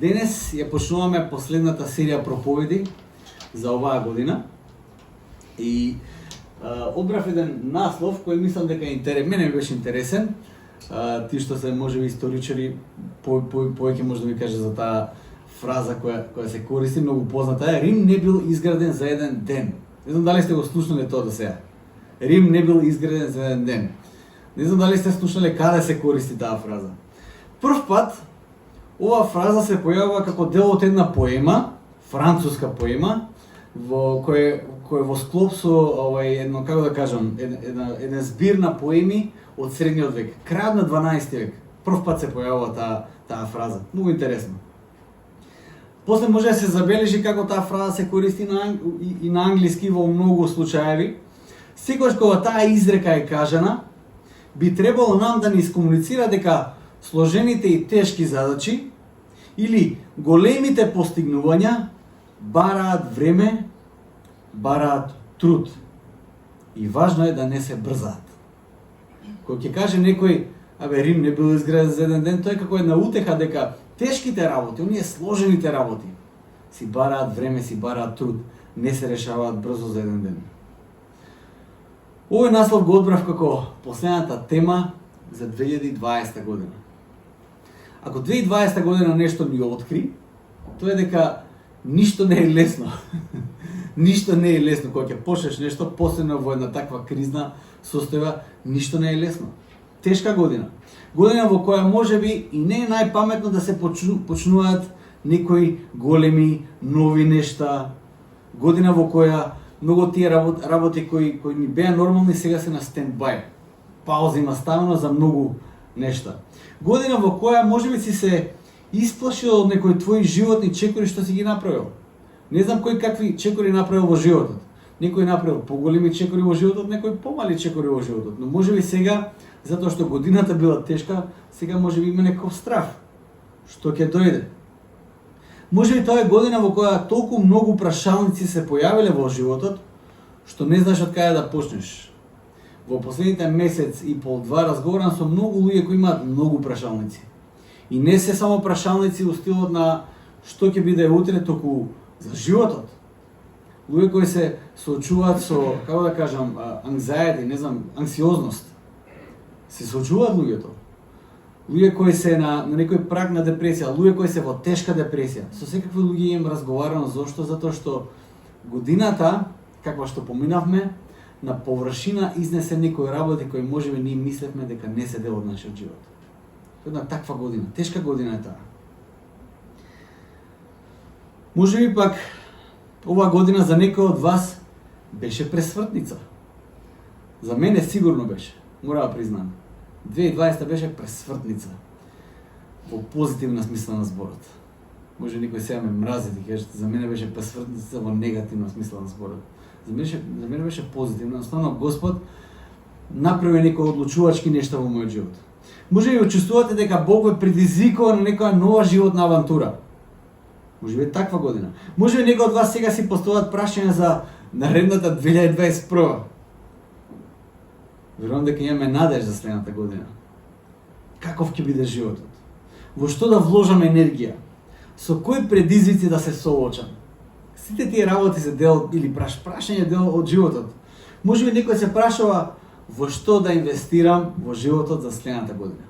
Денес ја почнуваме последната серија проповеди за оваа година и одбрав еден наслов кој мислам дека мене беше интересен. Ти што се можеби историчари повеќе може да ми каже за таа фраза која се користи, многу позната е: Рим не бил изграден за еден ден. Не знам дали сте го слушнале тоа до сега. Рим не бил изграден за еден ден. Не знам дали сте слушнале каде се користи таа фраза. Прв пат оваа фраза се појавува како дел од една поема, француска поема, кој во склоп со едно, како да кажам, еден збир на поеми од средниот век, крајот на 12 век. Прв пат се појавува таа фраза. Многу интересно. После може да се забележи како таа фраза се користи и на англиски во многу случаеви. Секогаш кога таа изрека е кажана, би требало нам да ни искомуницира дека сложените и тешки задачи или големите постигнувања бараат време, бараат труд. И важно е да не се брзаат. Кој ќе каже некој, Рим не бил изграден за еден ден, тој како една утеха дека тешките работи, оние сложените работи, си бараат време, си бараат труд, не се решаваат брзо за еден ден. Овој наслов го одбрав како последната тема за 2020 година. Ако 2020 година нешто ни откри, тоа е дека ништо не е лесно. Ништо не е лесно. Кога ќе почнеш нешто, посебно во една таква кризна состојба, ништо не е лесно. Тешка година. Година во која можеби и не е најпаметно да се почнуваат некои големи, нови нешта. Година во која многу тие работи кои ни беа нормални сега се на стендбај. Пауза има ставено за многу нешта. Година во која можеби си се исплашил од некои твои животни чекори што си ги направил. Не знам кој какви чекори направил во животот. Некој направил поголеми чекори во животот, некој помали чекори во животот. Но можеби сега, затоа што годината била тешка, сега можеби има некој страв. Што ќе дојде? Можеби тоа е година во која толку многу прашалници се појавиле во животот, што не знаеш од каде да почнеш. Во последните месец и пол-два разговарам со многу луѓе кои имаат многу прашалници. И не се само прашалници у стилот на што ќе биде утре, току за животот. Луѓе кои се соочуваат со, како да кажам, anxiety, не знам, анксиозност. Се соочуваат луѓето. Луѓе кои се на некој праг на депресија, луѓе кои се во тешка депресија. Со секакви луѓе им разговарано. Зошто? Затоа што годината, каква што поминавме, на површина изнесе некои работи кои можеби ние мислевме дека не се дел од нашиот живот. Една таква година, тешка година е таа. Можеби пак оваа година за некој од вас беше пресвртница. За мене сигурно беше, мора да признам. 2020 беше пресвртница. Во позитивна смисла на зборот. Може некој сега ме мрази да кажете, за мене беше пресвртница во негативна смисла на зборот. За мене беше позитивно. Jednostavno Господ направи некои одлучувачки нешта во мојот живот. Може би чувствувате дека Бог ве предизвикува на некоја нова животна авантура. Може би таква година. Може би некои од вас сега си поставуваат прашања за наредната 2021. Верувам дека имаме надеж за следната година. Каков ќе биде животот? Во што да вложам енергија? Со кои предизвици да се соочам? Сите тие работи се дел или прашање дел од животот. Може би некој се прашува во што да инвестирам во животот за следната година.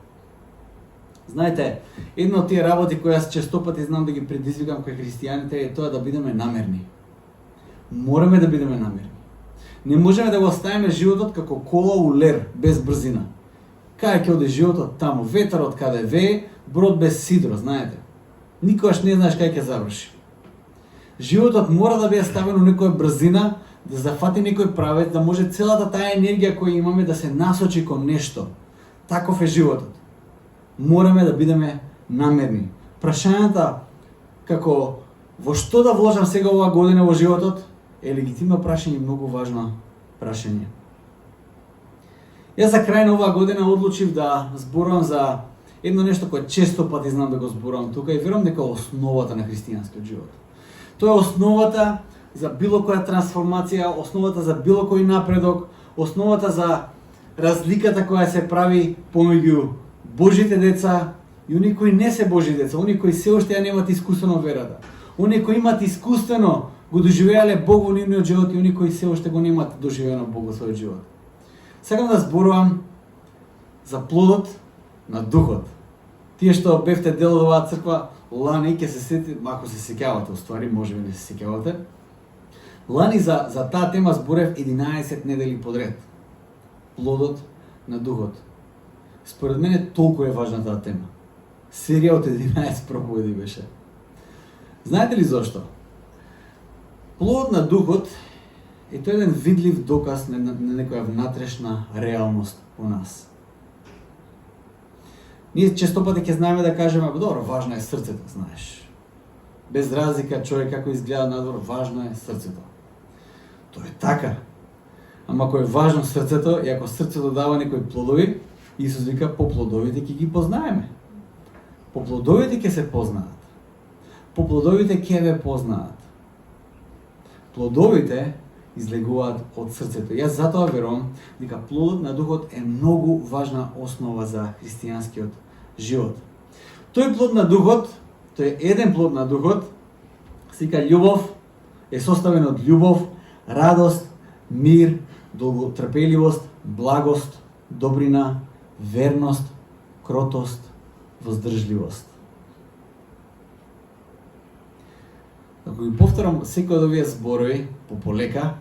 Знаете, една од тие работи кои јас честопати знам да ги предизвикам кои христијаните е тоа да бидеме намерни. Мораме да бидеме намерни. Не можеме да го оставиме животот како кола у лер, без брзина. Кај ќе оди животот таму, ветерот каде вее, брод без сидро, знаете. Никогаш не знаеш кај ќе заврши. Животот мора да биде ставено некоја брзина, да зафати некој правец, да може целата таа енергија која имаме да се насочи кон нешто. Таков е животот. Мораме да бидеме намерни. Прашањата како во што да вложам сега оваа година во животот е легитимно прашање, многу важно прашање. Јас за крај на оваа година одлучив да зборувам за едно нешто кое често пати знам да го зборувам тука и верувам дека основата на христијанскиот живот. Тоа е основата за било која трансформација, основата за било кој напредок, основата за разликата која се прави помеѓу Божите деца и оние кои не се Божи деца, оние кои се уште ја немат искуствено верата, оние кои имат искуствено го доживеале Бог во нивниот живот и оние кои се уште го немат доживено Бог во својот живот. Сакам да зборувам за плодот на духот. Тие што бевте дел од оваа црква, лани ќе се сети, ако се сеќавате, уствари можеби не се сеќавате. Лани за таа тема зборев 11 недели подред. Плодот на духот. Според мене толку е важна таа тема. Серија од 11 проповеди беше. Знаете ли зошто? Плодот на духот е тој еден видлив доказ на некоја внатрешна реалност у нас. Ние често пати ќе знаеме да кажеме, добро, важно е срцето, знаеш. Без разлика човек како изгледа надвор, важно е срцето. Тоа е така. Ама ако е важно срцето и ако срцето дава некои плодови, Исус вика, по плодовите ќе ги познаеме. По плодовите ќе се познаат. По плодовите ќе ве познаат. Плодовите излегуваат од срцето. Јас затоа верувам дека плодот на духот е многу важна основа за христијанскиот живот. Тој плод на духот, тој е еден плод на духот, се вика љубов, е составен од љубов, радост, мир, долготрпеливост, благост, добрина, верност, кротост, воздржливост. Ако ги повторам секој од овие зборови полека,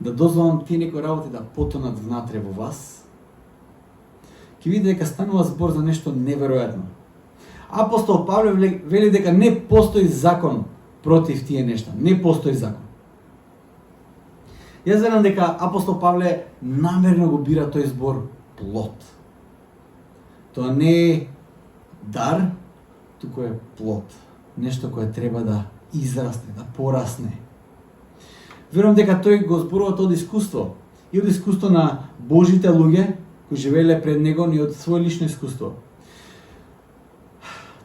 да дозволам тие некои работи да потонат внатре во вас, ќе видите дека станува збор за нешто неверојатно. Апостол Павле вели дека не постои закон против тие нешта. Не постои закон. Јас верувам дека апостол Павле намерно го бира тој збор плод. Тоа не е дар, туку е плод. Нешто кое треба да израсне, да порасне. Верувам дека тој го зборува од искуство. И од искуство на Божите луѓе кои живееле пред него, и од своје лично искуство.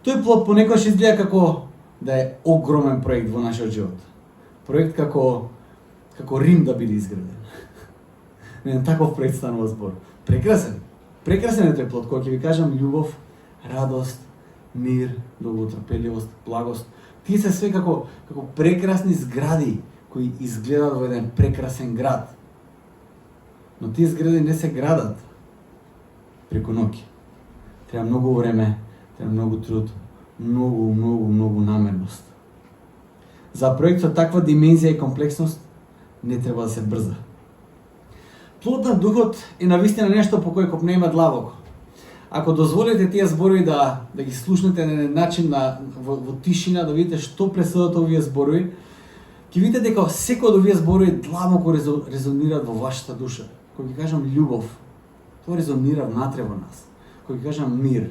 Тој плод понекогаш изгледа како да е огромен проект во нашиот живот. Проект како Рим да биде изграден. Не, таков проект станува збор. Прекрасен. Прекрасен е тој плод, кој ќе ви кажам љубов, радост, мир, долготрпеливост, благост. Тие се све како прекрасни згради кои изгледаат во еден прекрасен град. Но тие згради не се градат преку ноќ. Треба многу време, треба многу труд, многу намерност. За проект со таква димензија и комплексност не треба да се брза. Плод на духот е навистина нешто по кој копнеме длабоко. Ако дозволите тие зборови да ги слушнете на еден начин во тишина, да видите што преседат овие зборови, ќе видите дека секој од овие зборови длабоко резонираат во вашата душа. Кога ќе кажам љубов, тоа резонира внатре во нас. Кога ќе кажам мир,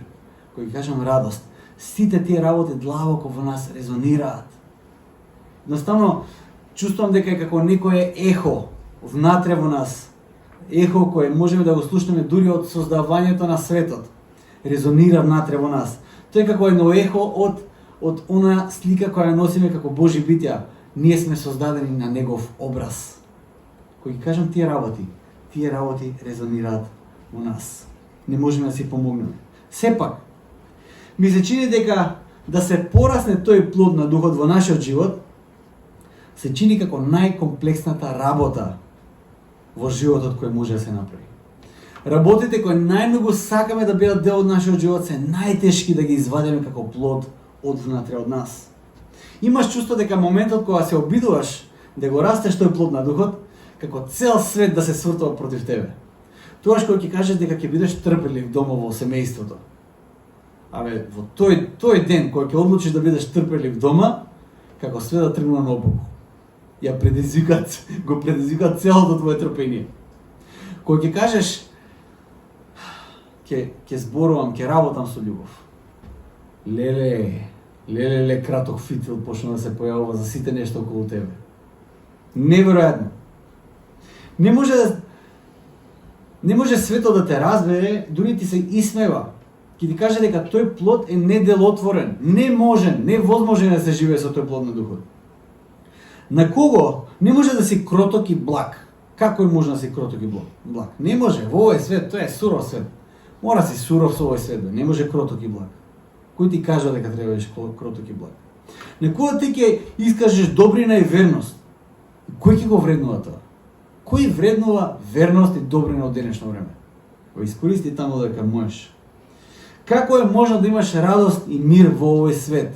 кога ќе кажам радост, сите тие работи длабоко во нас резонираат. Едноставно, чувствувам дека е како некое ехо внатре во нас. Ехо кое можеме да го слушнеме дури од создавањето на светот. Резонира внатре во нас. Тоа е како едно ехо од она слика која носиме како Божи битја. Ние сме создадени на Негов образ. Кога ќе кажам тие работи резонираат во нас. Не можеме да си помогнеме. Сепак, ми се чини дека да се порасне тој плод на духот во нашиот живот, се чини како најкомплексната работа во животот кој може да се направи. Работите кои најмногу сакаме да бидат дел од нашиот живот се најтешки да ги извадиме како плод од внатре од нас. Имаш чувство дека моментот кога се обидуваш да го растеш тој плод на духот, како цел свет да се свртува против тебе. Тогаш кога ќе кажеш дека ќе бидеш трпелив дома во семејството. Абе, во тој ден кога ќе одлучиш да бидеш трпелив дома, како све да тргнува наопаку. Го предизвикат целото твое трпение. Кога ќе кажеш ќе зборувам, ќе работам со љубов. Леле, краток фитил почна да се појавува за сите нешто околу тебе. Неверојатно. Не може светот да те разбере, дури ти се исмева. Ќе ти каже дека тој плод е неделотворен, невозможен да се живее со тој плод на духот. На кого не може да си кроток и благ? Како е може да си кроток и благ? Не може, во овој свет, тоа е суров свет. Мора си суров со овој свет, не може кроток и благ. Кој ти кажува дека треба да бидеш кроток и благ? Некоја ти ќе искажеш добрина и верност. Кој ќе го вреднува тоа? Кој вреднува верност и добрина од денешно време? Го искористи таму дека можеш. Како е можно да имаш радост и мир во овој свет?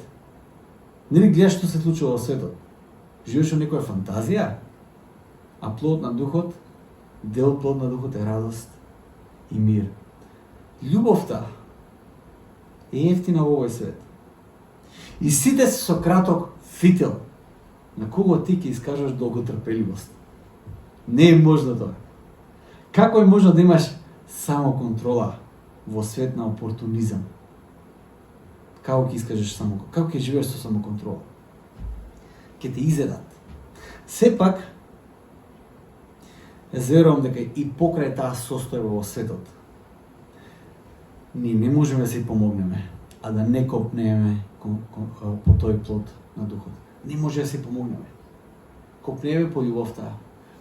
Нели гледаш што се случува во светот? Живееш во некоја фантазија? А плод на духот, дел плод на духот е радост и мир. Љубовта е ефтина во овој свет. И сите се со краток фител. На кого ти ќе искажаш долготрпеливост? Не е можно тоа. Како е можно да имаш самоконтрола во свет на опортунизам? Како ќе искажеш самоконтрола? Како ќе живееш со самоконтрола? Ќе те изедат. Сепак, верувам дека и покрај таа состојба во светот, ние не можеме да се помогнеме, а да не копнеме по тој плод на духот. Не може да се помогнеме. Копнеме по љубовта,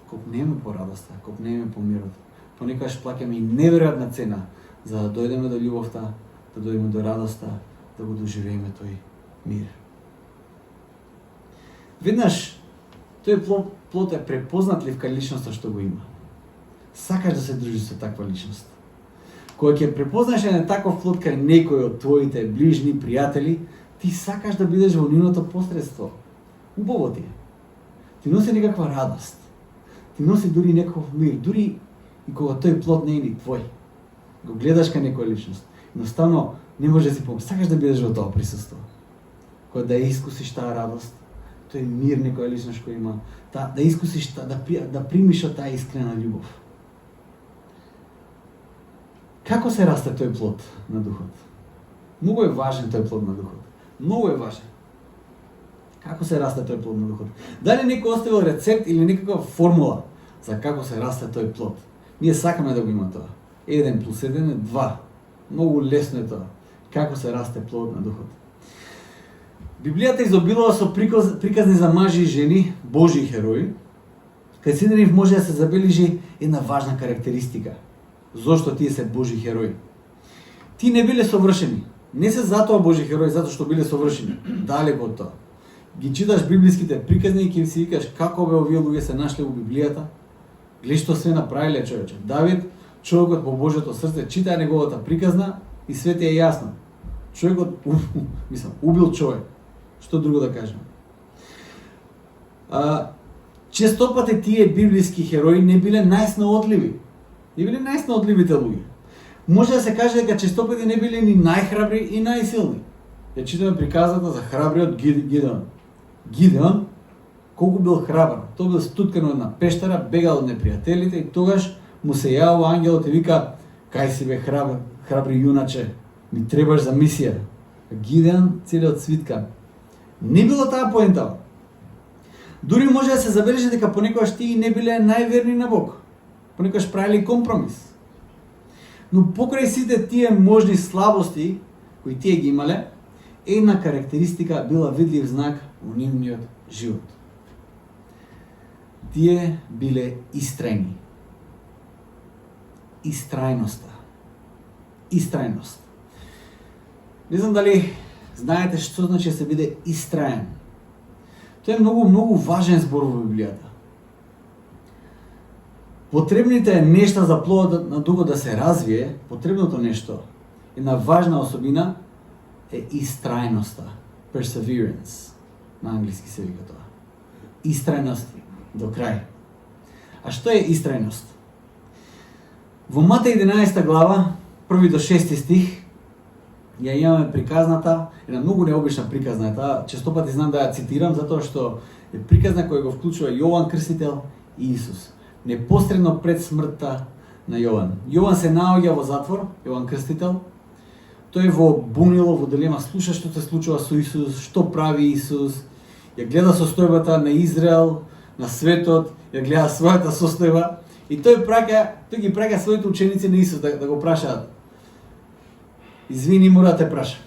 копнеме по радоста, копнеме по мирот. Понекогаш плаќаме и неверојатна цена за да дојдеме до љубовта, да дојдеме до радоста, да го доживееме тој мир. Веднаш тој плод е препознатлив кај личноста што го има. Сакаш да се дружиш со таква личност. Кога ќе препознаеш еден таков плод кај некој од твоите ближни пријатели, ти сакаш да бидеш во нивното посредство. Убаво ти е. Ти носи некаква радост. Ти носи дури некаков мир, дури и кога тој плод не е ни твој. Го гледаш кај некоја личност. Едноставно не може да си помогнеш. Сакаш да бидеш во тоа присуство. Кога да искусиш таа радост, тој мир некоја личност кој има, да искусиш да примиш од таа искрена љубов. Како се расте тој плод на духот? Многу е важен тој плод на духот. Многу е важен. Како се расте тој плод на духот? Дали некој оставил рецепт или некаква формула за како се расте тој плод? Ние сакаме да го има тоа. 1 плюс 1 е 2. Многу лесно е тоа. Како се расте плод на духот? Библијата изобилува со приказни за мажи и жени, Божји херои, кај сите нив може да се забележи една важна карактеристика. Зошто тие се Божји херои? Тие не биле совршени. Не се затоа Божји херои, затоа што биле совршени. Далеко од тоа. Ги читаш библиските приказни и ќе си викаш како бе овие луѓе се нашле во Библијата. Гледа што се направиле човече. Давид, човекот по Божјото срце, читаа неговата приказна и све ти е јасно. Човекот, убил човек. Што друго да кажем? Често пати тие библиски херои не биле најснаодливи. Не биле најснаодливите луѓе. Може да се каже дека често пати не биле ни најхрабри и најсилни. Ја читаме приказната за храбриот Гидеон. Гидеон, колку бил храбар. Тој бил стуткан од една пештера, бегал од непријателите и тогаш му се јавува ангелот и вика: "Кај си бе храбри јуначе, ми требаш за мисија." Гидеон целиот свиткан. Не било таа поента. Дури може да се забележи дека понекогаш тие не биле најверни на Бог. Понекогаш правили компромис. Но покрај сите тие можни слабости кои тие ги имале, една карактеристика била видлив знак во нивниот живот. Тие биле истрајни. Истрајноста. Истрајност. Не знам дали знаете што значи да се биде истраен. Тоа е многу важен збор во Библијата. Потребните нешта за плодот на духот да се развие, потребното нешто, една важна особина е истрајноста. Perseverance. На англиски се вика тоа. Истрајност до крај. А што е истрајност? Во Матеј 11 глава, 1 до 6 стих, ја имаме приказната, една многу необична приказна е таа, често пати знам да ја цитирам, затоа што е приказна која го вклучува Јован Крстител и Исус. Непосредно пред смртта на Јован. Јован се наоѓа во затвор, Јован Крстител, тој во бунило, во дилема, слуша што се случува со Исус, што прави Исус, ја гледа состојбата на Израел, на светот, ја гледа својата состојба и тој ги праќа своите ученици на Исус да го прашаат: "Извини, мора да те прашам.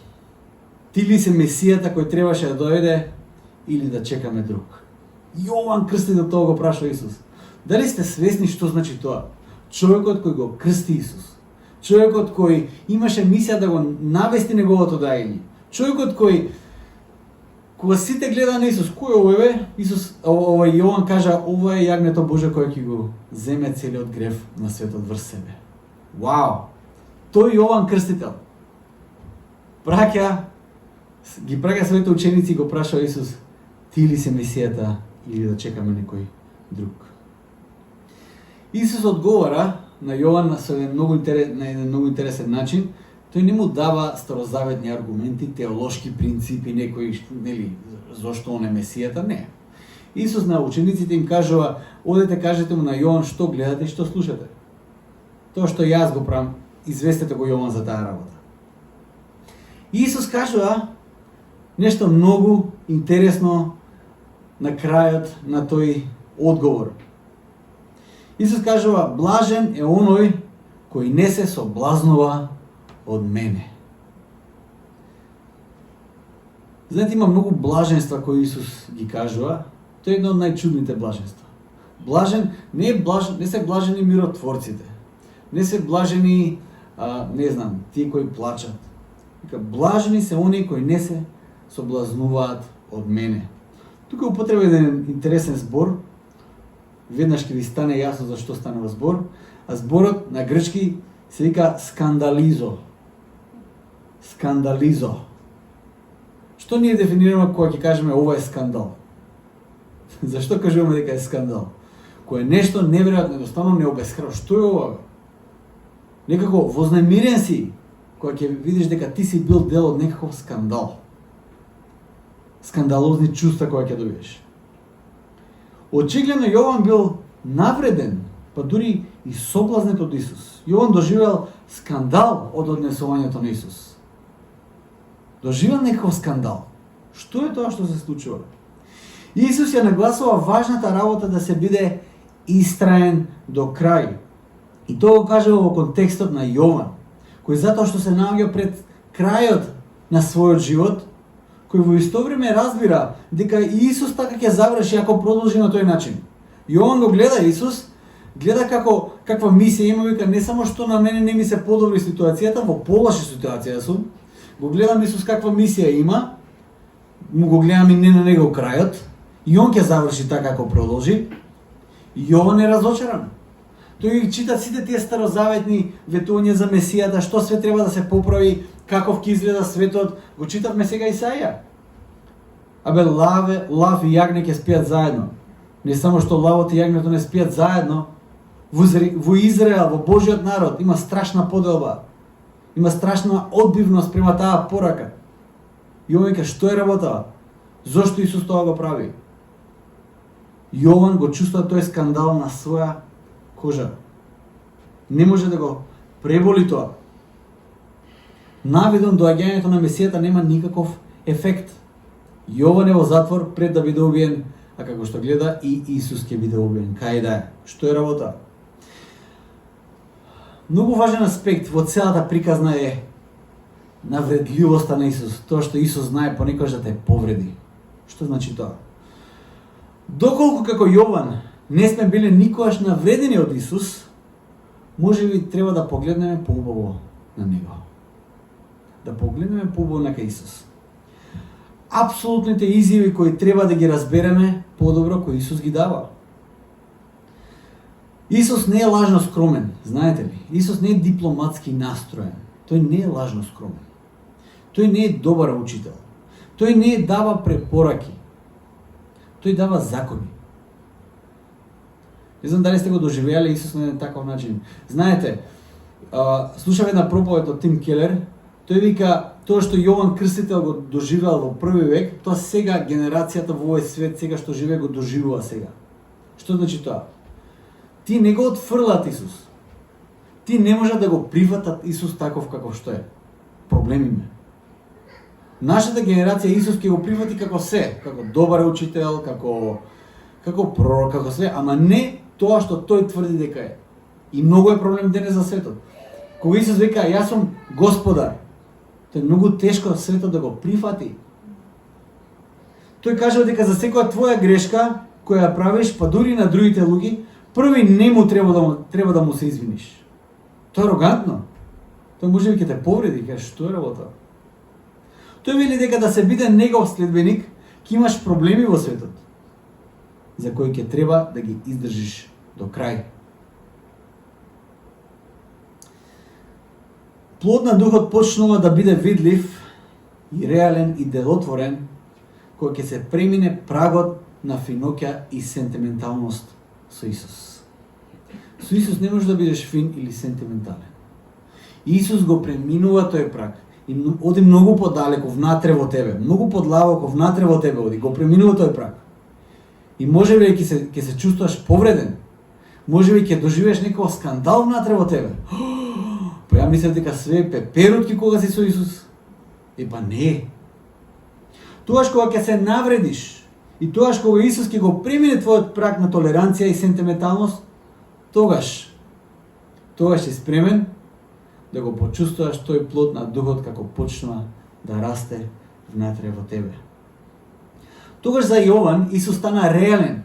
Ти ли си Месијата кој требаше да дојде или да чекаме друг?" Јован Крстител тоа го прашува Исус. Дали сте свесни што значи тоа? Човекот кој го крсти Исус, човекот кој имаше мисија да го навести неговото дајање, Човекот кој кога сите гледа на Исус, кој е овој бе? Исус, Јован кажа, ова е јагнето Божје кој ќе го земе целиот грев на светот врз себе. Вау! Тој Јован Крстител ги праќа своите ученици и го прашува Исус, ти ли се Месијата или да чекаме некој друг? Исус одговара на Јован на еден многу интересен начин. Тој не му дава старозаветни аргументи, теолошки принципи, некои, нели, зошто он е Месијата, не. Исус на учениците им кажува, одете кажете му на Јован што гледате и што слушате. Тоа што јас го правам, известете го Јован за таа работа. Исус кажува нешто многу интересно на крајот на тој одговор. Исус кажува, блажен е оној кој не се соблазнува од мене. Знаете, има многу блаженства кои Исус ги кажува. Тоа е едно од најчудните блаженства. Не се блажени миротворците. Не се блажени, тие кои плачат. Блажени се оние кои не се соблазнуваат од мене. Тука употреба еден интересен збор. Веднаш ќе ви стане јасно за што станува збор. А зборот на грчки се вика скандализо. Скандализо. Што ние дефинираме кога ќе кажеме ова е скандал? Зашто кажуваме дека е скандал? Кога е нешто неверојатно, едноставно не обесхрабрува. Што е ова? Некако вознемирен си кога ќе видиш дека ти си бил дел од некаков скандал. Скандалозни чувства кога ќе добиеш. Очигледно Јован бил навреден, па дури и соблазнет од Исус. Јован доживел скандал од однесувањето на Исус. Доживел некаков скандал. Што е тоа што се случува? Исус ја нагласува важната работа да се биде истраен до крај. И тоа го кажува во контекстот на Јован, кој затоа што се наоѓа пред крајот на својот живот, кој во исто време разбира дека и Исус така ќе заврши ако продолжи на тој начин. Јован го гледа Исус, гледа каква мисија има, вика не само што на мене не ми се подобри ситуацијата, во полоша ситуација сум. Го гледам Исус каква мисија има, му го гледам и не на него крајот, и он ќе заврши така ако продолжи. Јован е разочаран. Тој ги чита сите тие старозаветни ветувања за Месијата, што све треба да се поправи, каков ќе изгледа светот, го читавме сега Исаија. Абе, лав и јагне ќе спијат заедно. Не само што лавот и јагнето не спијат заедно, во Израел, во Божиот народ, има страшна поделба. Има страшна одбивност према таа порака. Јован вика, што е работа? Зошто Исус тоа го прави? Јован го чувствува тој скандал на своја кожа. Не може да го преболи тоа. Навидом доаѓањето на Месијата нема никаков ефект. Јован е во затвор пред да биде убиен, а како што гледа и Исус ќе биде убиен. Кај да е? Што е работа? Многу важен аспект во целата приказна е навредливоста на Исус. Тоа што Исус знае понекогаш да те повреди. Што значи тоа? Доколку како Јован не сме биле никогаш навредени од Исус, може би треба да погледнеме поубаво на Него. Да погледнеме поубаво на Исус. Апсолутните изјави кои треба да ги разбереме подобро кои Исус ги дава. Исус не е лажно скромен, знаете ли? Исус не е дипломатски настроен. Тој не е лажно скромен. Тој не е добар учител. Тој не дава препораки. Тој дава закони. Не знам дали сте го доживеали Исус на еден таков начин. Знаете, слушав една проповед од Тим Келер, тој вика, тоа што Јован Крстител го доживеал во први век, тоа сега генерацијата во овој свет, сега што живее, го доживува сега. Што значи тоа? Ти не го отфрлат Исус. Ти не можат да го прифатат Исус таков каков што е. Проблем има. Нашата генерација Исус ќе го прифати како се, како добар учител, како пророк, како све, ама не тоа што тој тврди дека е. И многу е проблем денес за светот. Кога Исус вика, јас сум Господар, тоа е многу тешко светот да го прифати. Тој кажува дека за секоја твоја грешка која ја правиш, па дури на другите луѓе, први не му треба да му се извиниш. Тоа е арогантно. Тој може би ќе те повреди, кај што е работа. Тој вели дека да се биде негов следбеник, ќе имаш проблеми во светот, за кои ќе треба да ги издржиш до крај. Плод на духот почнува да биде видлив и реален и делотворен кога ќе се премине прагот на финоќа и сентименталност со Исус. Со Исус не можеш да бидеш фин или сентиментален. Исус го преминува тој праг и оди многу подалеку внатре во тебе, многу подлабоко внатре во тебе оди, го преминува тој праг. И можеби ќе се чувствуваш повреден, можеби ќе доживееш некој скандал внатре во тебе. Па ја мислев дека све е пеперутки кога си со Исус. Епа не. Тогаш кога ќе се навредиш и тогаш кога Исус ќе го премине твојот праг на толеранција и сентименталност, тогаш си спремен да го почувствуваш тој плод на духот како почнува да расте внатре во тебе. Тогаш за Јован Исус стана реален,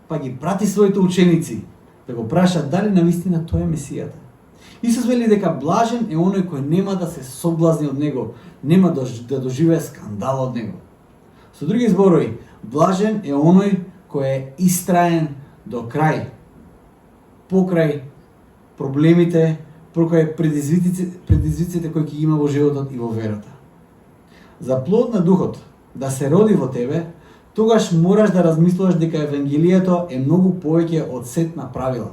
па ги прати своите ученици да го прашат дали навистина тој е Месијата. Исус вели дека блажен е оној кој нема да се соблазни од него, нема да доживее скандал од него. Со други зборови, блажен е оној кој е истраен до крај, покрај проблемите, покрај предизвиците кои ќе има во животот и во верата. За плод на духот да се роди во тебе, тогаш мораш да размислуваш дека Евангелието е многу повеќе од сет на правила.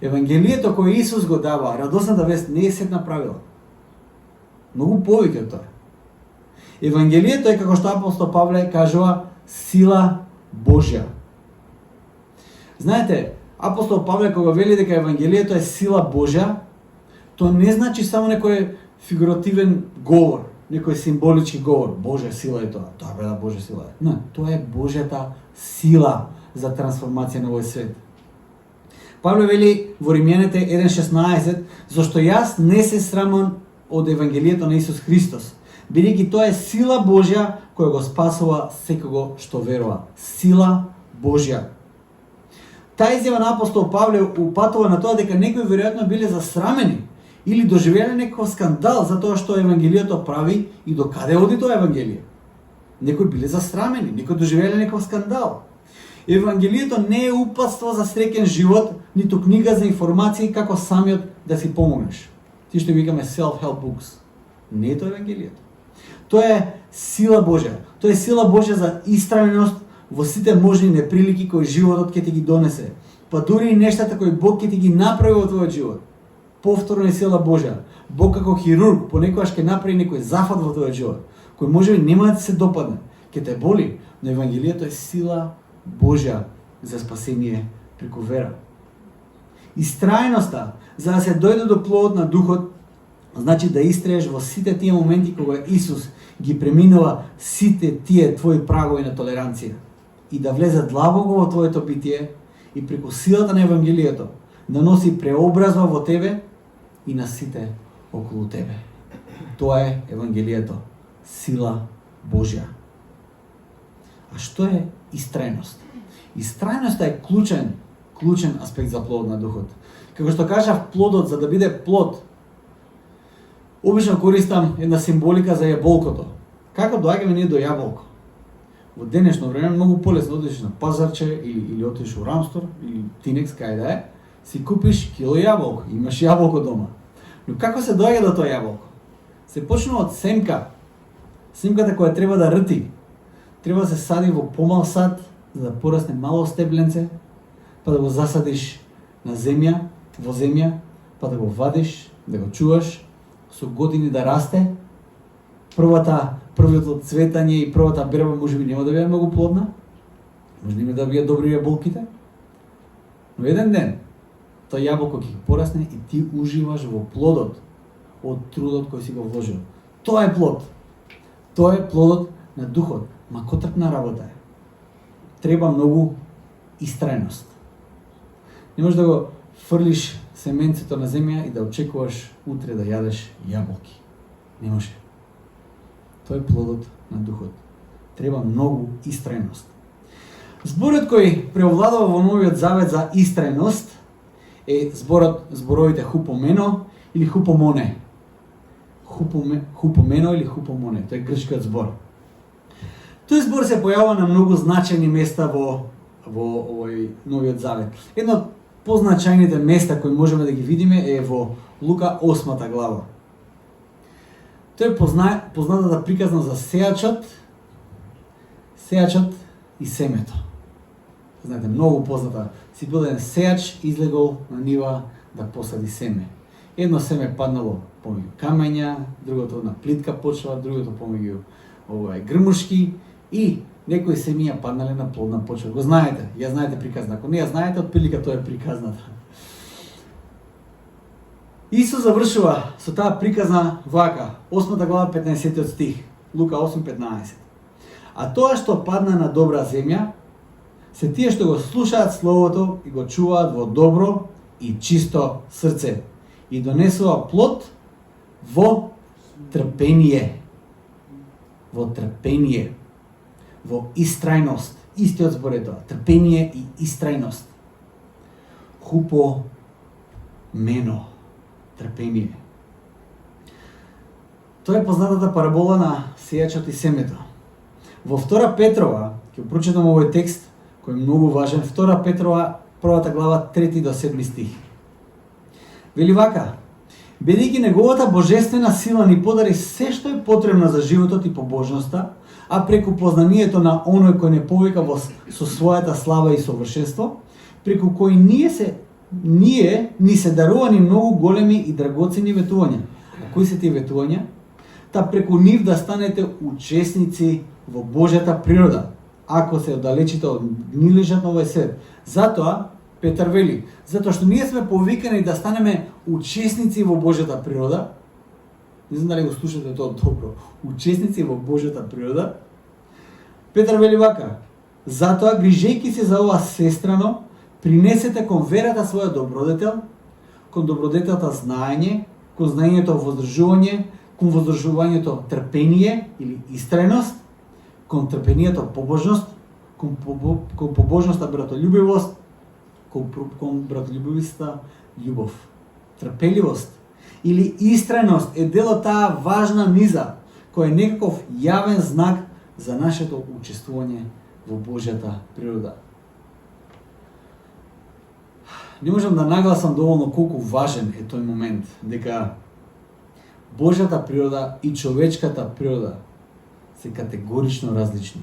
Евангелието кое Исус го дава, радосната вест, не е сет на правила. Многу повеќе од тоа. Евангелието е, како што апостол Павле кажува, сила Божја. Знаете, апостол Павле кога вели дека Евангелието е сила Божја, тоа не значи само некој фигуративен говор, некој символички говор. Божја сила е тоа. Тоа бе Божја сила е. Не, тоа е Божјата сила за трансформација на овој свет. Павле вели во Римјаните 1:16, зашто јас не се срамам од Евангелието на Исус Христос, бидејќи тоа е сила Божја која го спасува секого што верува. Сила Божја. Таа изјава на апостол Павле упатува на тоа дека некои веројатно биле засрамени или доживеле некој скандал за тоа што Евангелието прави и до каде оди тоа Евангелие. Некои биле засрамени, некои доживеле некој скандал. Евангелието не е упатство за среќен живот, ниту книга за информации како самиот да си помогнеш. Ти што викаме self-help books. Не е тоа Евангелието. Тоа е сила Божја. Тоа е сила Божја за истрајност во сите можни неприлики кои животот ќе ти ги донесе. Па дури и нештата кои Бог ќе ти ги направи во твојот живот. Повторно е сила Божја. Бог како хирург понекогаш ќе направи некој зафат во твојот живот, кој можеби нема да ти се допадне, ќе те боли, но Евангелието е сила Божја за спасение преку вера. Истрајноста за да се дојде до плодот на духот, значи да истраеш во сите тие моменти кога Исус ги преминува сите тие твои прагови на толеранција и да влезе длабоко во твоето битие и преку силата на Евангелието да носи преобразба во тебе и на сите околу тебе. Тоа е Евангелието, сила Божја. А што е истрајност? Истрајноста е клучен аспект за плодот на духот. Како што кажав, плодот за да биде плод, обично користам една символика за јаболкото. Како доаѓаме ние до јаболко? Во денешно време многу полесно одиш на пазарче или отидеш у Рамстор или Тинекс, кај да е, си купиш кило јаболко, имаш јаболко дома. Но како се доаѓа до тоа јаболко? Се почнува од семка. Семката која треба да рти. Треба да се сади во помал сад, за да порасне мало стебленце, па да го засадиш на земја, во земја, па да го вадиш, да го чуваш, со години да расте. Првото цветање и првата берба можеби нема да биде многу плодна, може нема да бидат добри јаболките, но еден ден тоа јаболко ќе порасне и ти уживаш во плодот од трудот кој си го вложил. Тоа е плод. Тоа е плодот на духот. Макотрпна работа е. Треба многу истрајност. Не можеш да го фрлиш семенцето на земја и да очекуваш утре да јадеш јаболки. Не може. Тоа е плодот на духот. Треба многу истрајност. Зборот кој преовладува во Новиот Завет за истрајност е зборовите хупомено или хупомоне. хупомено или хупомоне. Тој е грчкиот збор. Тој збор се појавува на многу значајни места во овој Новиот Завет. Едно од позначајните места кои можеме да ги видиме е во Лука 8 глава. Тој е познатата приказна за сејачот и семето. Знаете, многу позната. Си бил еден сејач, излегол на нива да посади семе. Едно семе паднало помеѓу камења, другото на плитка почва, другото помеѓу грмушки и некои семиња паднале на плодна почва. Го знаете, ја знаете приказна. Ако не ја знаете, отприлика тоа е приказната. Исус завршува со таа приказна вака, 8 глава 15 стих, Лука 8:15. А тоа што падна на добра земја, се тие што го слушаат словото и го чуваат во добро и чисто срце и донесува плод во трпение. Во трпение. Во истрајност. Истиот збор е тоа. Трпение и истрајност. Хупомено. Трпение. Тоа е познатата парабола на сејачот и семето. Во 2 Петрова, ќе прочитам овој текст кој е многу важен, 2 Петрова, 1 глава, 3 до 7 стих. Вели вака: бидејќи неговата божествена сила ни подари се што е потребно за животот и побожноста, а преку познанието на оној кој не повика со својата слава и совршенство, преку кој ни се дарувани многу големи и драгоцени ветувања. А кои се тие ветувања? Та преку нив да станете учесници во Божјата природа, ако се оддалечите од гнилежот на овој свет. Затоа Петар вели, затоа што ние сме повикани да станеме учесници во Божјата природа. Не знам дали го слушате тоа добро. Учесници во Божјата природа. Петар вели вака: затоа грижејќи се за ова сестрано, принесете кон верата своја добродетел, кон добродетелта знаење, кон знаењето воздржување, кон воздржувањето трпение или истрајност, кон трпението побожност, кон побожноста братолюбивост, кон братолюбивоста љубов. Трпеливост или истрајност е дел од таа важна низа, која е некаков јавен знак за нашето учествување во Божјата природа. Не можам да нагласам доволно колку важен е тој момент, дека Божјата природа и човечката природа се категорично различни.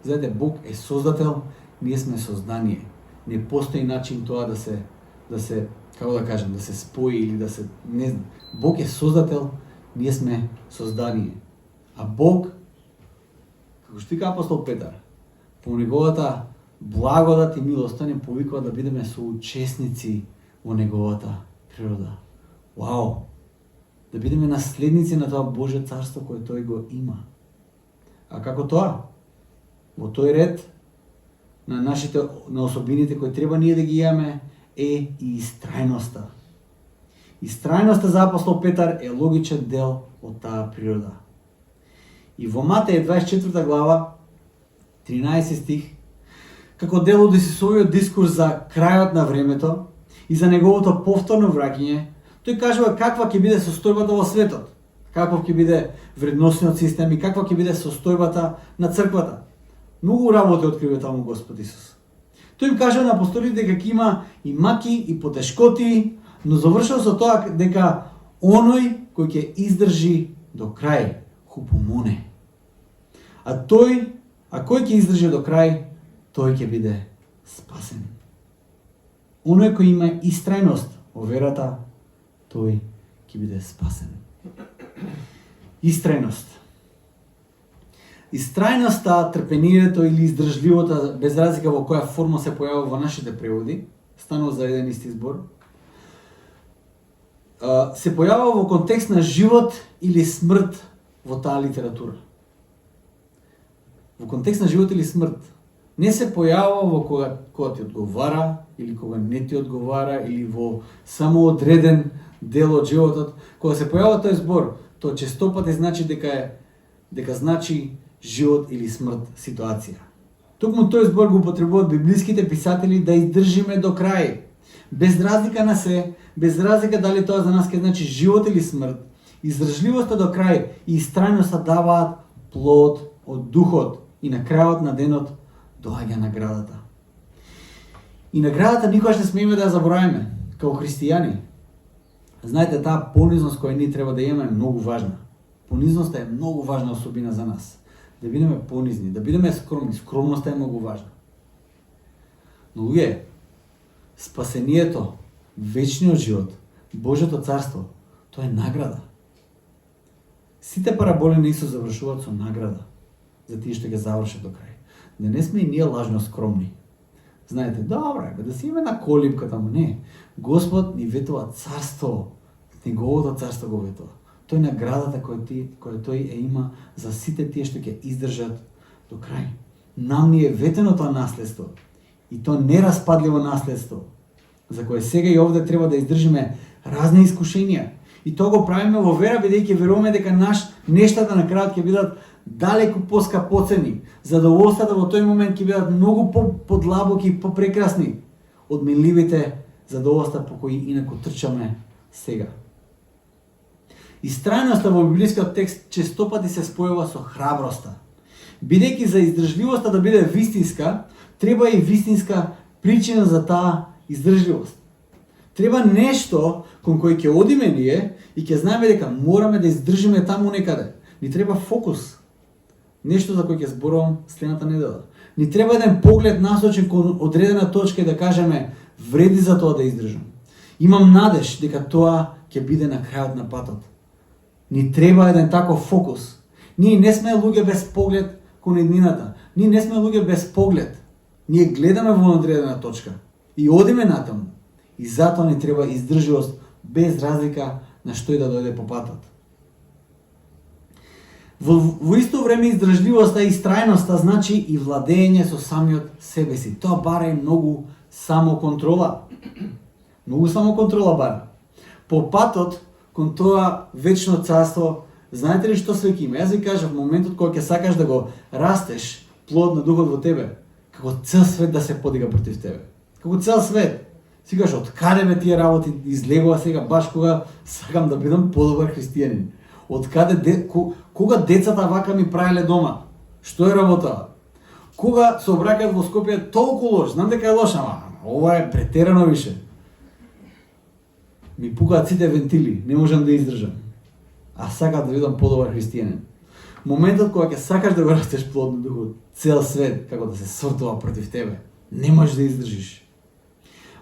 Знаете, Бог е создател, ние сме создание. Не постои начин тоа да се како да кажем, да се спои или да се не знам. Бог е создател, ние сме создание. А Бог, како што вика апостол Петар, по неговата благодат и милост ни повикува да бидеме соучесници во неговата природа. Вау! Да бидеме наследници на тоа Божје царство кое тој го има. А како тоа? Во тој ред на особините кои треба ние да ги имаме е и истрајноста. Истрајноста за апостол Петар е логичен дел од таа природа. И во Матеј 24 глава 13 стих, како дел од Исусовиот дискурс за крајот на времето и за неговото повторно враќање, тој кажува каква ќе биде состојбата во светот, каков ќе биде вредносниот систем и каква ќе биде состојбата на црквата. Многу работи открива таму Господ Исус. Тој им кажа на апостолите дека ќе има и маки и потешкоти, но завршува со тоа дека оној кој ќе издржи до крај, хупомоне. А кој ќе издржи до крај, тој ќе биде спасен. Оној кој има истрајност во верата, тој ќе биде спасен. Истрајност. Истрајноста, трпението или издржливота, без разлика во која форма се појавува во нашите преводи, станува за еден исти збор, се појавува во контекст на живот или смрт во таа литература. Во контекст на живот или смрт. Не се појавува во кога ти одговара, или кога не ти одговара, или во само одреден дел од животот. Кога се појавува тој збор, тоа честопати значи дека значи живот или смрт ситуација. Токму тој збор го употребуваат библиските писатели да издржиме до крај. Без разлика на се, без разлика дали тоа за нас ќе значи живот или смрт, Издржливоста до крај и истрајноста даваат плод од духот и на крајот на денот доаѓа наградата. И наградата никогаш не смееме да ја забораваме како христијани. Знаете, таа понизност која ние треба да имаме е многу важна. Понизноста е многу важна особина за нас. Да бидеме понизни, да бидеме скромни. Скромноста е многу важна. Но луѓе, спасението, вечниот живот, Божјото царство, тоа е награда. Сите параболи на Исус завршуваат со награда за тие што ќе завршат до крај. Да не сме и ние лажно скромни. Знаете, добре, да си име на колипка таму, не. Господ ни ветува царство, неговото царство го ветува. Тој наградата која тој има за сите тие што ќе издржат до крај. Нам ни е ветено тоа наследство. И тоа нераспадливо наследство, за кое сега и овде треба да издржиме разни искушенија. И тоа го правиме во вера, бидејќи веруваме дека нештата на крајот ќе бидат далеку поскапоцени. Задоволствата во тој момент ќе бидат многу подлабоки и попрекрасни од минливите задоволства по кои инаку трчаме сега. Истрајноста во библискиот текст честопати се спојува со храброста. Бидејќи за издржливоста да биде вистинска, треба и вистинска причина за таа издржливост. Треба нешто кон кој ќе одиме ние и ќе знаеме дека мораме да издржиме таму некаде. Ни треба фокус. Нешто за кој ќе зборувам следната недела. Ни треба еден поглед насочен кон одредена точка и да кажеме вреди за тоа да издржам. Имам надеж дека тоа ќе биде на крајот на патот. Ни треба еден таков фокус. Ние не сме луѓе без поглед кон еднината. Ние не сме луѓе без поглед. Ние гледаме во одредена точка и одиме натаму. И затоа ни треба издржливост без разлика на што и да дојде по патот. Во исто време издржливоста и истрајноста значи и владење со самиот себе си. Тоа бара и многу самоконтрола. Многу самоконтрола бара. По патот кон тоа вечно царство, знаете ли што се има? Јас ви кажав, моментот кога ќе сакаш да го растеш плод на духот во тебе, како цел свет да се подига против тебе. Како цел свет. Си кажеш, од каде ме тие работи излегува сега баш кога сакам да бидам подобар христијанин? Од каде кога децата вака ми правеле дома? Што е работа? Кога се обраќаат во Скопје толку лош? Знам дека е лош, ама ова е претерано више. Ми пукаат сите вентили, не можам да издржам. А сакам да бидам подобар христијанин. Моментот кога ќе сакаш да го растеш плод на духот, цел свет како да се свртува против тебе, не можеш да издржиш.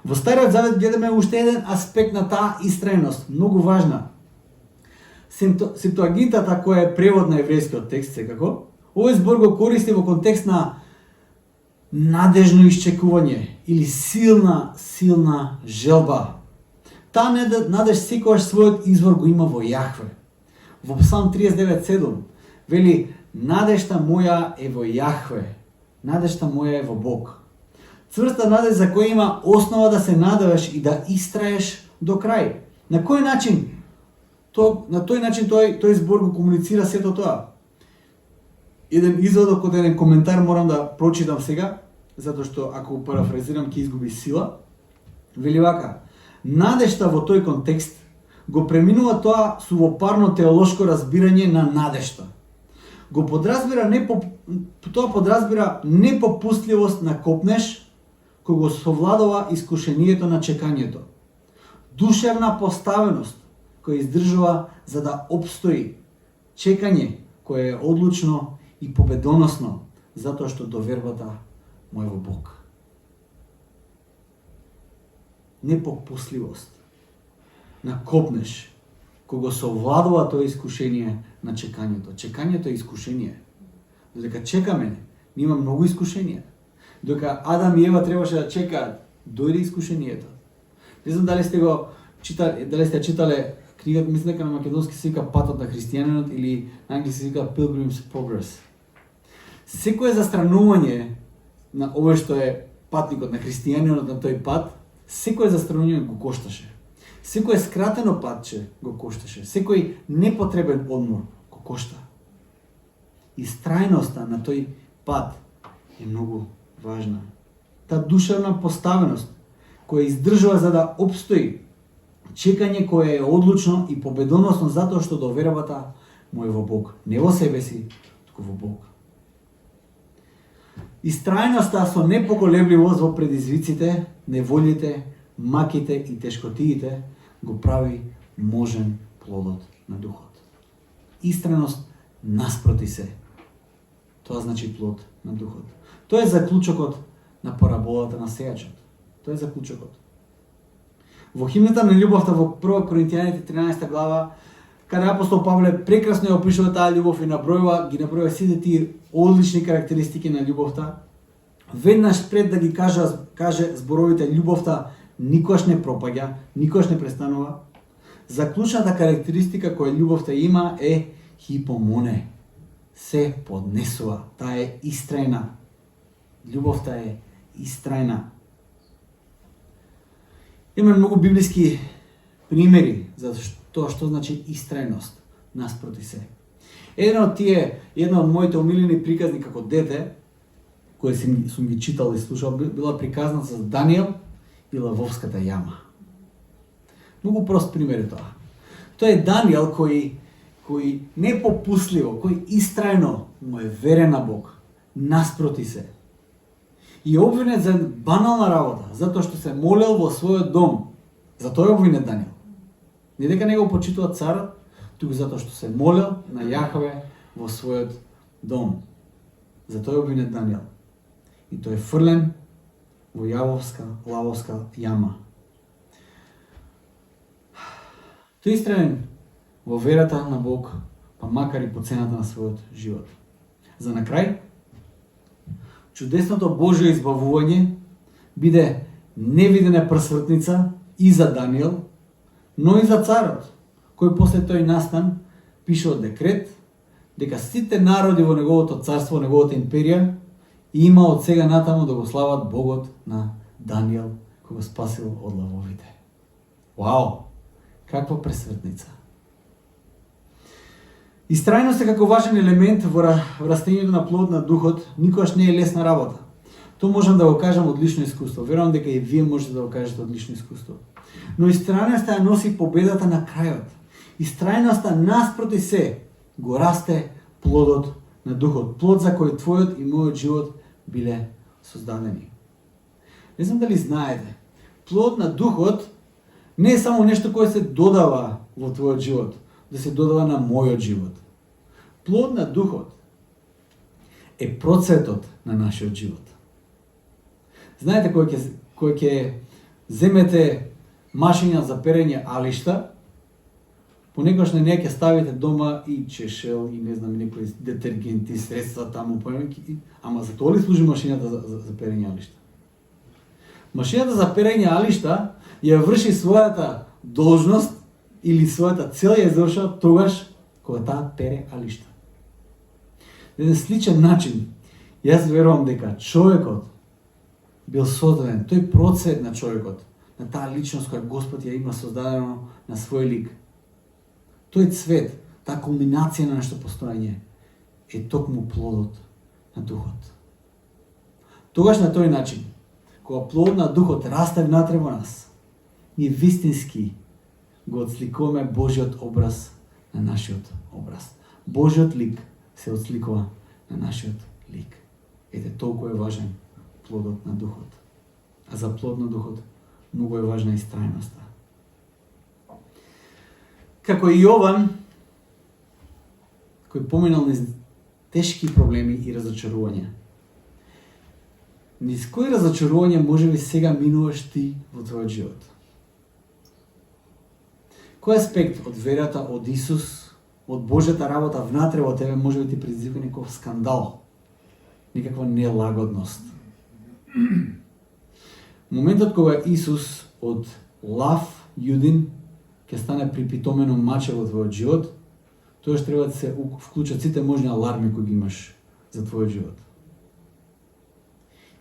Во Стариот Завет гледаме уште еден аспект на таа истрајност, многу важна. Септуагинтата, која е превод на еврејскиот текст секако, овој збор го користи во контекст на надежно исчекување или силна желба. Таа надеж секогаш својот извор го има во Јахве. Во Псалм 39:7 вели: надежта моја е во Јахве, надежта моја е во Бог. Цврста надеж за која има основа да се надеваш и да истраеш до крај. На кој начин? На тој начин тој збор го комуницира сето тоа. Еден изводок од еден коментар морам да прочитам сега, затоа што ако го парафразирам ќе изгуби сила. Вели вака: надежта во тој контекст го преминува тоа сувопарно теолошко разбирање на надежта. Тоа подразбира непопустливост на копнеш, кој го совладува искушението на чекањето. Душевна поставеност, која издржува за да обстои. Чекање, кое е одлучно и победоносно, затоа што довербата му е во Бог. Непопустливост на копнеш, кој го совладува тоа искушение на чекањето. Чекањето е искушение. Додека чекаме, има многу искушенија. Додека Адам и Ева требаше да чекаат, дојде искушението. Не знам дали сте читале книгата, мислам дека на македонски се вика Патот на христијанинот или на англиски се вика Pilgrim's Progress. Секое застранување на овој што е патникот на христијанинот на тој пат, секое застранување го кошташе. Секое скратено патче го кошташе. Секој непотребен одмор го кошта. Истрајноста на тој пат е многу важна. Та душевна поставеност која издржува за да обстои Чекање кое е одлучно и победоносно затоа што довербата му е во Бог. Не во себе си, туку во Бог. Истрајноста со непоколебливост во предизвиците, неволите, маките и тешкотиите го прави можен плодот на духот. Истрајност наспроти се. Тоа значи плод на духот. Тоа е заклучокот на параболата на сејачот. Тоа е заклучокот. Во химната на љубовта во 1 Коринтијаните 13 глава, каде апостол Павле прекрасно ја опишува таа љубов и ги набројува сите тие одлични карактеристики на љубовта, веднаш пред да ги каже зборовите љубовта никош не пропаѓа, никош не престанува, заклучната карактеристика која љубовта има е хипомоне. Се поднесува, таа е истрајна. Љубовта е истрајна. Има многу библиски примери за тоа што значи истрајност наспроти се. Една од моите омилени приказни како дете, кои сум ги читал и слушал, била приказна за Даниел и лавовската јама. Многу прост пример е тоа. Тоа е Даниел кој непопусливо, кој истрајно му е верен на Бог, наспроти се. И е обвинет за банална работа, затоа што се молел во својот дом. Затоа е обвинет Даниел. Не дека не го почитува царот, туку затоа што се молел на Јахве во својот дом. Затоа е обвинет Даниел. И тој е фрлен во лавовска јама. Тој истраен во верата на Бог, па макар и по цената на својот живот. За на крај, чудесното Божјо избавување биде невидена просвртница и за Даниел, но и за царот, кој после тој настан пишува декрет дека сите народи во неговото царство, во неговата империја, има од сега натаму да го слават Богот на Даниел, кој го спасил од лавовите. Вау! Каква пресвртница! Истрајност е како важен елемент во растењето на плод на духот, никогаш не е лесна работа. Тоа можам да го кажам од лично искуство. Верувам дека и вие можете да го кажете од лично искуство. Но истрајноста ја носи победата на крајот. Истрајноста наспроти се го расте плодот на духот, плод за кој твојот и мојот живот биле создадени. Не знам дали знаете, плод на духот не е само нешто кое се додава во твојот живот, да се додава на мојот живот. Плод на духот е процетот на нашиот живот. Знаете, кој ќе земете машина за перење алишта, понекогаш на неја ќе ставите дома и чешел и не знам некои детергенти, средства таму, ама за тоа ли служи машината за перење алишта? Машината за перење алишта ја врши својата должност или својата цел ја завршува тогаш кога таа пере алишта. На еден сличен начин, јас верувам дека човекот бил создаден, тој процет на човекот, на таа личност која Господ ја има создадено на свој лик. Тој цвет, таа кулминација на нашето постоење е токму плодот на духот. Тогаш на тој начин, кога плод на духот расте внатре во нас, ние вистински го отсликуваме Божиот образ на нашиот образ. Божиот лик се отсликува на нашиот лик. Ете, толку е важен плодот на духот. А за плод на духот многу е важна истрајноста. Како и Јован, кој поминал низ тешки проблеми и разочарувања. Низ кои разочарување можеби сега минуваш ти во твојот живот? Кој аспект од верата, од Исус, од Божјата работа внатре во тебе може би ти предизвика некој скандал, некаква нелагодност? Моментот кога Исус од лав јудин ќе стане припитомено маче во твојот живот, тоа треба да се вклучат сите можни аларми кои ги имаш за твојот живот.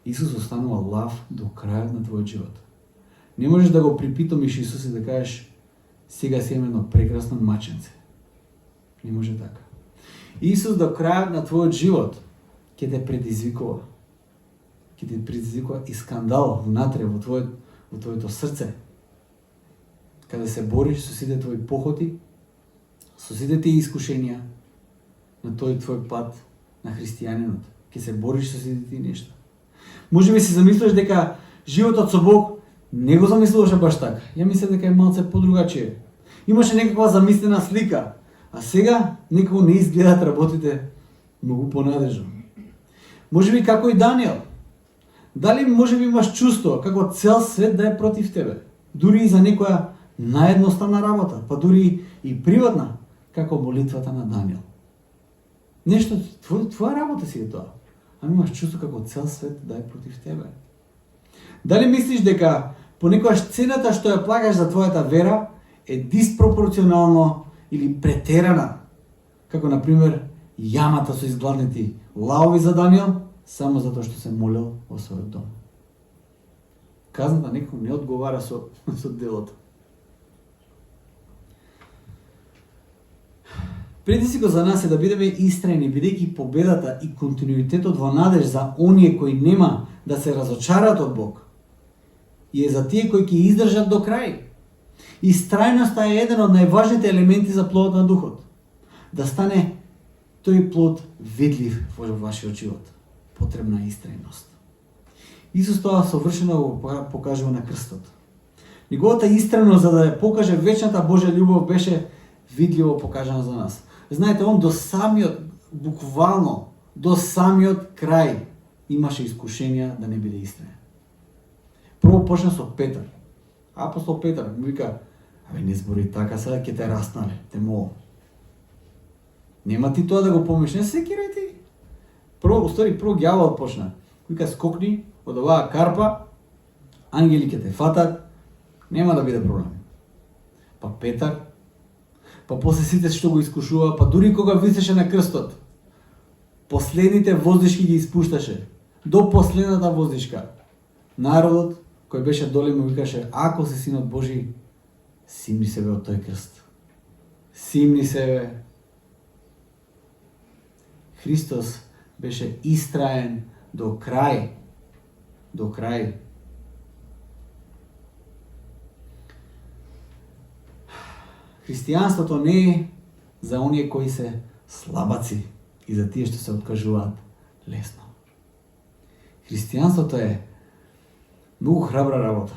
Исус останува лав до крајот на твојот живот. Не можеш да го припитомиш Исус и да кажеш сега си имам едно прекрасно маченце. Не може така. Исус до крајот на твојот живот ќе те предизвикува. Ќе те предизвикува и скандал внатре во твоето срце. каде се бориш со сите твои похоти, со сите тие искушенија на тој твој пат на христијанинот. Ке се бориш со сите тие нешта. Може би си замислуваш дека животот со Бог не го замислуваше баш така. Ја мислев дека е малце подругачие. Имаше некаква замислена слика, а сега некако не изгледат работите многу понадежно. Може би како и Даниел. Дали може би имаш чувство како цел свет да е против тебе? Дури и за некоја наедноставна работа, па дури и приватна, како молитвата на Даниел. Нешто, твоја работа си е тоа. Ами имаш чувство како цел свет да е против тебе. Дали мислиш дека понекогаш цената што ја плакаш за твојата вера е диспропорционално или претерана, како на пример јамата со изгладнети лаови за Даниел, само затоа што се молел во својот дом. Казната некој не одговара со делото. Притисикот за нас е да бидеме истрајни, бидејќи победата и континуитетот во надеж за оние кои нема да се разочарат од Бог и е за тие кои ќе издржат до крај. Истрајноста е еден од најважните елементи за плодот на духот. Да стане тој плод видлив во вашиот живот. Потребна е истрајност. Исус тоа совршено го покажува на крстот. Неговата истрајност за да ја покаже вечната Божја љубов беше видливо покажана за нас. Знаете, он до самиот, буквално, до самиот крај имаше искушенија да не биде истрајен. Прво почна со Петар. Апостол Петар му вика: "Абе, не збори така, сега ќе те раснале, те молам. Нема ти тоа да го помиш, не се секирај ти." Прво ѓаволот почна. Вика: "Скокни од оваа карпа, ангели ќе те фатат, нема да биде проблем." Па Петар, па после сите што го искушува, па дури кога висеше на крстот, последните воздишки ги испушташе. До последната воздишка. Народот кој беше доле му викаше: "Ако си синот Божи, симни себе од тој крст. Симни себе." Христос беше истраен до крај. До крај. Христијанството не е за оние кои се слабаци и за тие што се откажуваат лесно. Христијанството е многу храбра работа.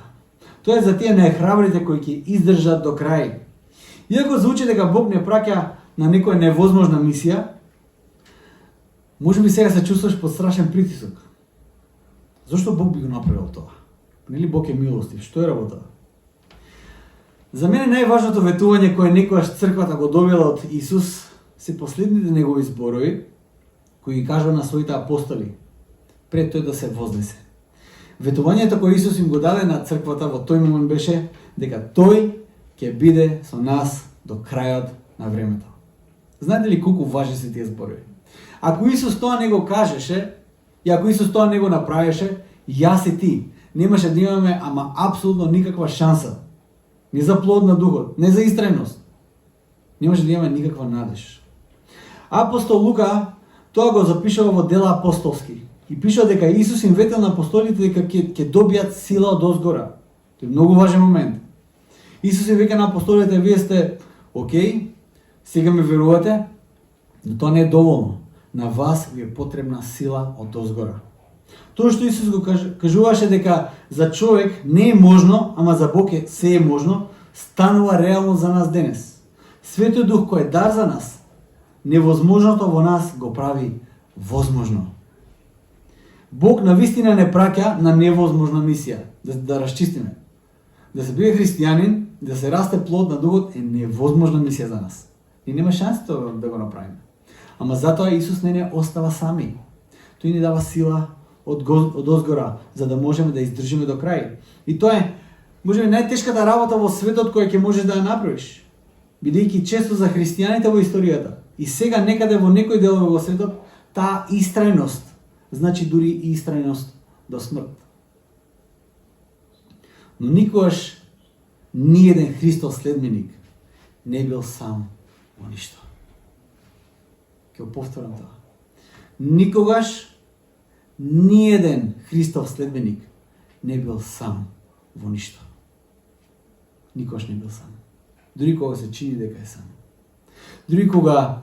Тоа е за тие најхрабрите кои ќе издржат до крај. Иако звучи дека Бог не праќа на некоја невозможна мисија, може би сега се чувствуваш под страшен притисок. Зошто Бог би го направил тоа? Нели Бог е милостив? Што е работа? За мене најважното ветување кое некојаш црквата го добила од Исус се последните негови зборови кои ги кажува на своите апостоли пред тој да се вознесе. Ветувањето кое Исус им го даде на црквата во тој момент беше дека тој ќе биде со нас до крајот на времето. Знаете ли колку важни се тие зборови? Ако Исус тоа не го кажеше и ако Исус тоа не го направеше, јас и ти немаше да имаме апсолутно никаква шанса. Не за плод на духот, не за истрајност. Немаше да имаме никаква надеж. Апостол Лука тоа го запишува во Дела апостолски и пишува дека Исус им ветел на апостолите дека ќе добијат сила од озгора. Тоа е многу важен момент. Исус им вика на апостолите: "Вие сте окей, сега ме верувате, но тоа не е доволно. На вас ви е потребна сила од озгора." Тоа што Исус го кажуваше дека за човек не е можно, ама за Бог се е можно, станува реално за нас денес. Светиот Дух кој е дар за нас, невозможното во нас го прави возможно. Бог навистина не праќа на невозможна мисија, да расчистиме. Да се биде христијанин, да се расте плод на духот е невозможна мисија за нас. И нема шанса да го направиме. Ама затоа Исус не остава сами. Тој ни дава сила од озгора, за да можеме да издржиме до крај. И тоа е, можеби, најтешката работа во светот која ќе можеш да ја направиш. Бидејќи често за христијаните во историјата и сега некаде во некој делови во светот, таа истрајност значи дури и истрајност до смрт. Но никогаш ниеден Христов следбеник не бил сам во ништо. Ќе го повторам тоа. Никогаш ниеден Христов следбеник не бил сам во ништо. никош не бил сам. Дури кога се чини дека е сам. Дури кога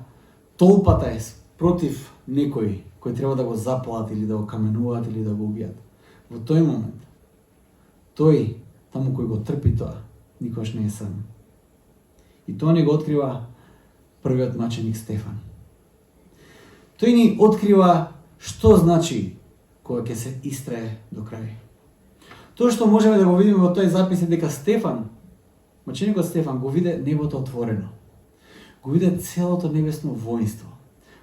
толпата е против некој кој треба да го запалат или да го каменуваат или да го убијат. Во тој момент, тој, таму кој го трпи тоа, никош не е сам. И тоа не го открива првиот маченик Стефан. Тој ни открива што значи кога ќе се истрае до крај. Тоа што можеме да го видиме во тој запис е дека Стефан, маченикот Стефан, го виде небото отворено. Го виде целото небесно воинство.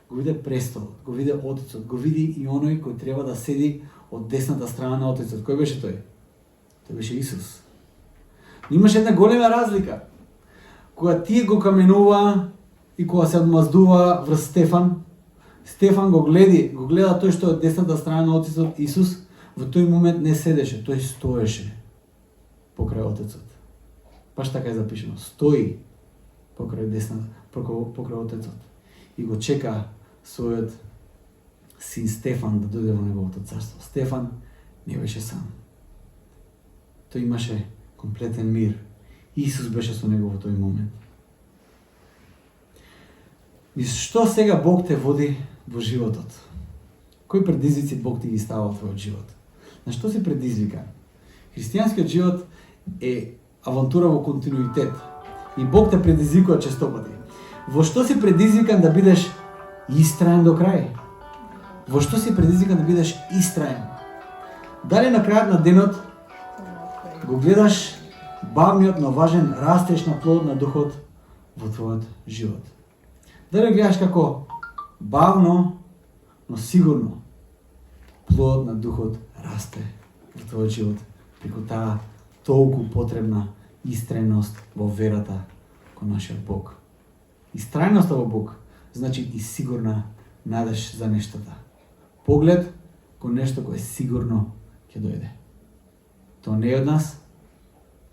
Го виде престолот, го виде Отецот, го види и оној кој треба да седи од десната страна на Отецот. Кој беше тој? Тој беше Исус. Но имаше една голема разлика. Кога тие го каменува и кога се одмаздува врз Стефан, Стефан го гледа тој што е од десната страна на Отецот Исус, во тој момент не седеше, тој стоеше покрај Отецот. Баш така е запишено, стои покрај покрај Отецот и го чека својот син Стефан да дојде во неговото царство. Стефан не беше сам. Тој имаше комплетен мир. Исус беше со него во тој момент. И што сега Бог те води во животот? Кои предизвици Бог ти ги става во твојот живот? На што си предизвикан? Христијанскиот живот е авантура во континуитет. И Бог те предизвикува честопати. Во што си предизвикан да бидеш истраен до крај? Во што си предизвикан да бидеш истраен? Дали на крајот на денот го гледаш бавниот, но важен растеж на плод на духот во твојот живот? Дали гледаш како бавно, но сигурно плод на духот расте во твојот живот преку таа толку потребна истрајност во верата кон нашиот Бог. Истрајноста во Бог значи и сигурна надеж за нештата. Поглед кон нешто кое сигурно ќе дојде. Тоа не е од нас,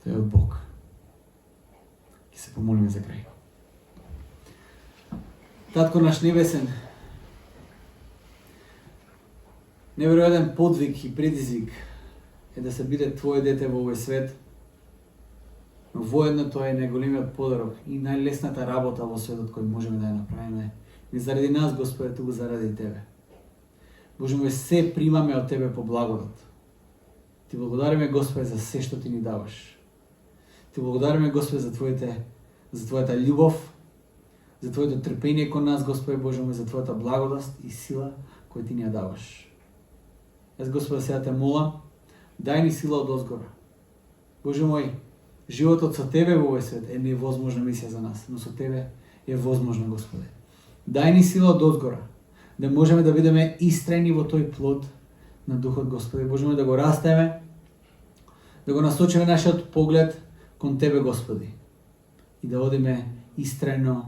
тоа е од Бог. Ќе се помолиме за крај. Татко наш небесен, неверојатен подвиг и предизвик е да се биде Твое дете во овој свет, но воедно тоа е најголемиот подарок и најлесната работа во светот кој можеме да ја направиме. Не заради нас, Господе, туку заради Тебе. Боже мој, се примаме од Тебе по благодат. Ти благодариме, Господе, за се што Ти ни даваш. Ти благодариме, Господе, за Твојата љубов, за Твоето трпение кон нас, Господе Боже мој, за Твојата благодат и сила која Ти ни ја даваш. Јас, Господе, сега те молам, дај ни сила од озгора. Боже мој, животот со Тебе во овој свет е невозможна мисија за нас, но со Тебе е возможно, Господе. Дај ни сила од озгора, да можеме да бидеме истрајни во тој плод на Духот, Господи. Боже мој, да го растеме, да го насочиме нашиот поглед кон Тебе, Господи. И да одиме истрајно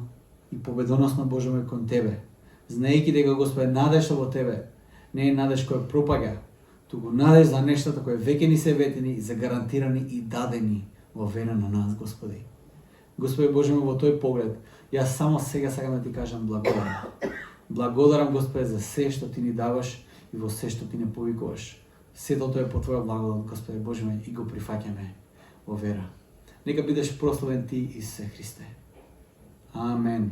и победоносно, Боже мој, кон Тебе. Знаејќи дека, Господи, надежта во Тебе не е надеж која пропаѓа, туку надеж за нештата кои веќе ни се ветени, загарантирани и дадени во вера на нас, Господи. Господи Боже мој, во тој поглед, јас само сега сакам да Ти кажам благодарам. Благодарам, Господи, за се што Ти ни даваш и во се што Ти не повикуваш. Сето тоа е по Твоја благодат, Господи Боже мој, и го прифаќаме во вера. Нека бидеш прославен Ти, Исусе Христе. Амен.